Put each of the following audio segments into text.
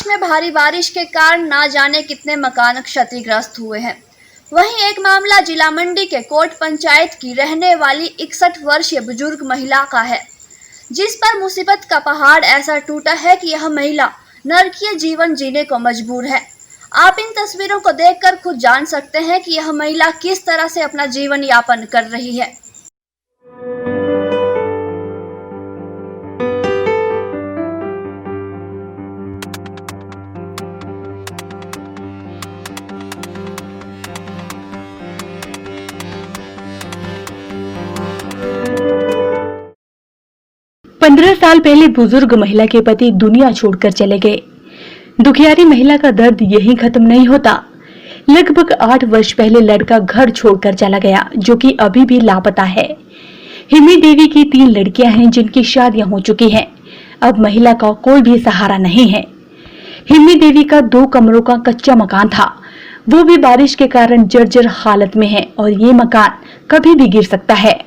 में भारी बारिश के कारण ना जाने कितने मकान क्षतिग्रस्त हुए हैं। वहीं एक मामला जिला मंडी के कोट पंचायत की रहने वाली 61 वर्षीय बुजुर्ग महिला का है, जिस पर मुसीबत का पहाड़ ऐसा टूटा है कि यह महिला नरकीय जीवन जीने को मजबूर है। आप इन तस्वीरों को देखकर खुद जान सकते हैं कि यह महिला किस तरह से अपना जीवन यापन कर रही है। पंद्रह साल पहले बुजुर्ग महिला के पति दुनिया छोड़कर चले गए। दुखियारी महिला का दर्द यहीं खत्म नहीं होता। लगभग 8 वर्ष पहले लड़का घर छोड़कर चला गया, जो कि अभी भी लापता है। हिमी देवी की 3 लड़कियां हैं जिनकी शादियां हो चुकी हैं। अब महिला का कोई भी सहारा नहीं है। हिमी देवी का 2 कमरों का कच्चा मकान था, वो भी बारिश के कारण जर्जर हालत में है और ये मकान कभी भी गिर सकता है।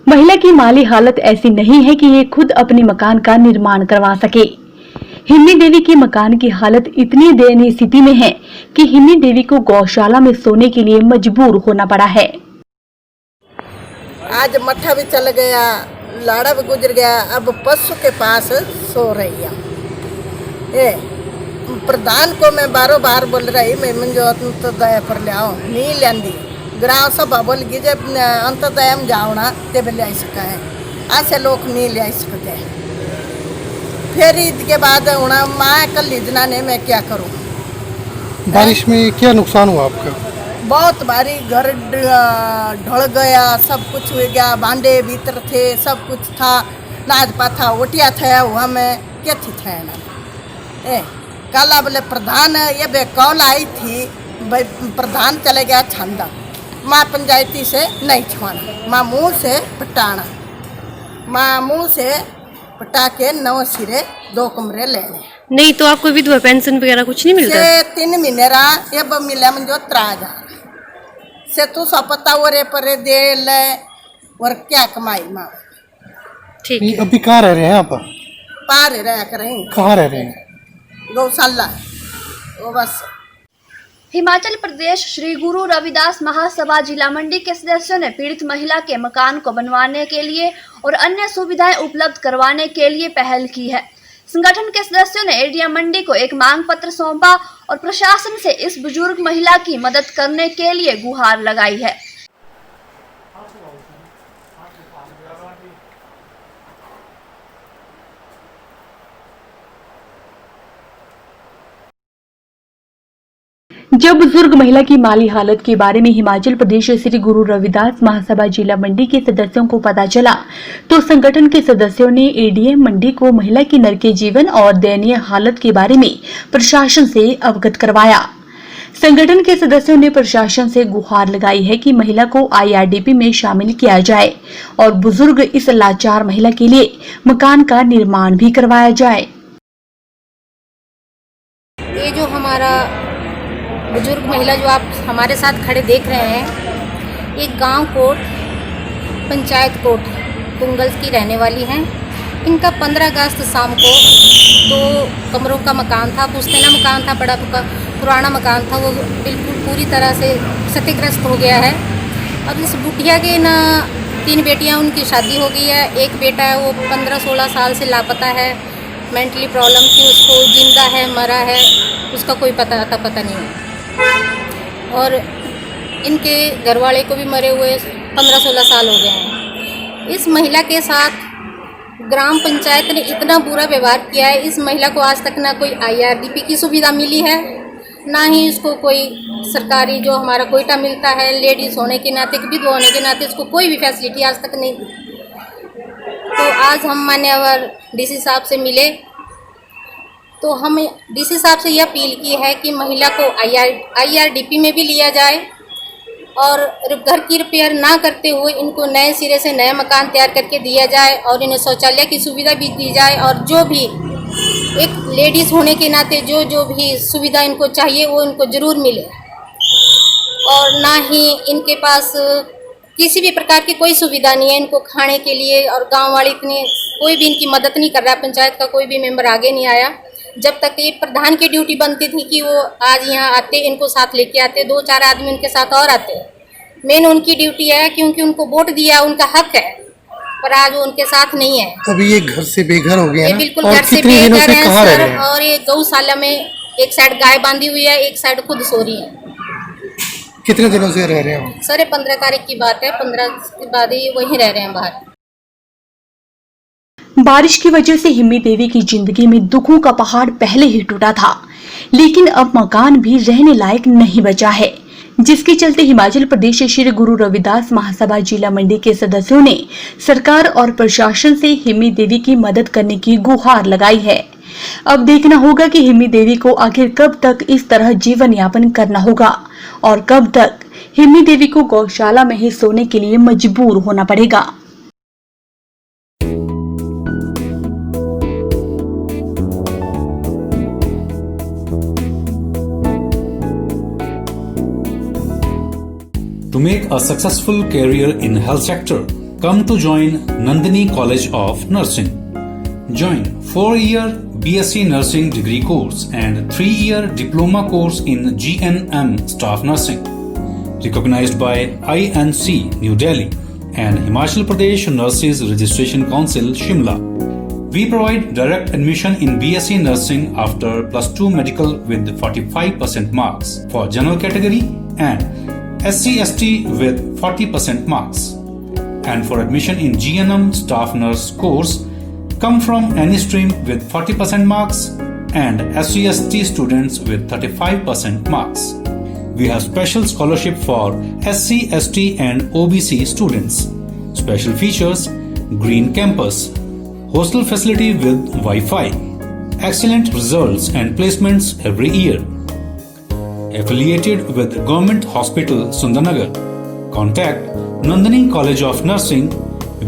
महिला की माली हालत ऐसी नहीं है कि ये खुद अपने मकान का निर्माण करवा सके। हिमी देवी की मकान की हालत इतनी दयनीय स्थिति में है कि हिमी देवी को गौशाला में सोने के लिए मजबूर होना पड़ा है। आज मट्ठा भी चल गया, लाड़ा भी गुजर गया, अब पशु के पास सो रही है। प्रधान को मैं बारो बार बोल रही, मैं मुझे अंत्योदय पर ले आओ, नहीं लेंदी ग्राम सभा बोल गई जब अंत्योदय में जाओ ना तब ले सका है, ऐसे लोग नहीं ले सकते। फिर ईद के बाद माँ कल लीजना ने मैं क्या करूँ। बारिश में क्या नुकसान हुआ आपका? बहुत भारी, घर ढल गया, सब कुछ हो गया, भांडे भीतर थे, सब कुछ था, नाज पाथा ओटिया था हुआ में क्या थी था ना। कल बोले प्रधान ये बे कॉल आई थी, भाई प्रधान चले गया छंदा, माँ पंचायती से नहीं छुआना, माँ मुँह से पटाना, माँ मुँह से पटा के 9 सिरे 2 कमरे लेने। नहीं तो आपको विधवा पेंशन वगैरह कुछ नहीं मिलता? से 3 महीने रहा, ये मिला मुझे 3,000 से तू सपता और पर दे ले और क्या कमाई माँ। ठीक है। अभी कहाँ रह रहे हैं आप? पार रह कर रही। कहाँ रह रहे हैं? गौशाला वो बस। हिमाचल प्रदेश श्री गुरु रविदास महासभा जिला मंडी के सदस्यों ने पीड़ित महिला के मकान को बनवाने के लिए और अन्य सुविधाएं उपलब्ध करवाने के लिए पहल की है। संगठन के सदस्यों ने एडीएम मंडी को एक मांग पत्र सौंपा और प्रशासन से इस बुजुर्ग महिला की मदद करने के लिए गुहार लगाई है। जब बुजुर्ग महिला की माली हालत के बारे में हिमाचल प्रदेश श्री गुरु रविदास महासभा जिला मंडी के सदस्यों को पता चला, तो संगठन के सदस्यों ने एडीएम मंडी को महिला की नरकीय जीवन और दयनीय हालत के बारे में प्रशासन से अवगत करवाया। संगठन के सदस्यों ने प्रशासन से गुहार लगाई है कि महिला को आईआरडीपी में शामिल किया जाए और बुजुर्ग इस लाचार महिला के लिए मकान का निर्माण भी करवाया जाए। ये जो हमारा बुजुर्ग महिला जो आप हमारे साथ खड़े देख रहे हैं, ये गांव कोट पंचायत कोट कुंगल्स की रहने वाली हैं। इनका 15 अगस्त शाम को 2 कमरों का मकान था, पुश्तैना मकान था, बड़ा पुराना मकान था, वो बिल्कुल पूरी तरह से क्षतिग्रस्त हो गया है। अब इस बुढ़िया के ना 3 बेटियां, उनकी शादी हो गई है, एक बेटा है वो 15-16 साल से लापता है, मेंटली प्रॉब्लम थी उसको, जिंदा है मरा है उसका कोई पता नहीं है। और इनके घरवाले को भी मरे हुए 15-16 साल हो गए हैं। इस महिला के साथ ग्राम पंचायत ने इतना बुरा व्यवहार किया है। इस महिला को आज तक ना कोई आईआरडीपी की सुविधा मिली है, ना ही इसको कोई सरकारी जो हमारा कोयटा मिलता है, लेडीज़ होने के नाते, विधवा होने के नाते इसको कोई भी फैसिलिटी आज तक नहीं दी। तो आज हम मान्यवर डीसी साहब से मिले, तो हम डीसी साहब से यह अपील की है कि महिला को आईआरडीपी में भी लिया जाए और घर की रिपेयर ना करते हुए इनको नए सिरे से नया मकान तैयार करके दिया जाए और इन्हें शौचालय की सुविधा भी दी जाए और जो भी एक लेडीज़ होने के नाते जो भी सुविधा इनको चाहिए वो इनको ज़रूर मिले। और ना ही इनके पास किसी भी प्रकार की कोई सुविधा नहीं है इनको खाने के लिए, और गांव वाले इतनी कोई भी इनकी मदद नहीं कर रहा। पंचायत का कोई भी मेंबर आगे नहीं आया। जब तक ये प्रधान की ड्यूटी बनती थी कि वो आज यहाँ आते, इनको साथ लेके आते, 2-4 आदमी उनके साथ और आते। मेन उनकी ड्यूटी है क्योंकि उनको वोट दिया, उनका हक है, पर आज वो उनके साथ नहीं है। अभी ये घर से बेघर हो गए ये हैं ना? बिल्कुल और घर से कितने दिनों बेघर से हैं कहाँ रह सर। रहे हैं? और ये गौशाला में एक साइड गाय बांधी हुई है, एक साइड खुद सो रही है। कितने दिनों से रह रहे हैं? सर ये 15 तारीख की बात है, 15 के बाद ही वहीं रह रहे हैं बाहर। बारिश की वजह से हिम्मी देवी की जिंदगी में दुखों का पहाड़ पहले ही टूटा था, लेकिन अब मकान भी रहने लायक नहीं बचा है, जिसके चलते हिमाचल प्रदेश श्री गुरु रविदास महासभा जिला मंडी के सदस्यों ने सरकार और प्रशासन से हिम्मी देवी की मदद करने की गुहार लगाई है। अब देखना होगा कि हिम्मी देवी को आखिर कब तक इस तरह जीवन यापन करना होगा और कब तक हिम्मी देवी को गौशाला में ही सोने के लिए मजबूर होना पड़ेगा। To make a successful career in health sector, come to join Nandini College of Nursing. Join 4-year BSc Nursing degree course and 3-year diploma course in GNM Staff Nursing, recognized by INC New Delhi and Himachal Pradesh Nurses Registration Council Shimla. We provide direct admission in BSc Nursing after +2 medical with 45% marks for general category and SC/ST with 40% marks. And for admission in GNM Staff Nurse course, come from any stream with 40% marks and SC/ST students with 35% marks. We have special scholarship for SC/ST and OBC students. Special features: green campus, hostel facility with Wi-Fi, excellent results and placements every year. Affiliated with Government Hospital Sundarnagar. Contact Nandini College of Nursing,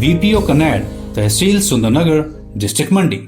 VPO Kanad, Tehsil Sundarnagar, District Mandi.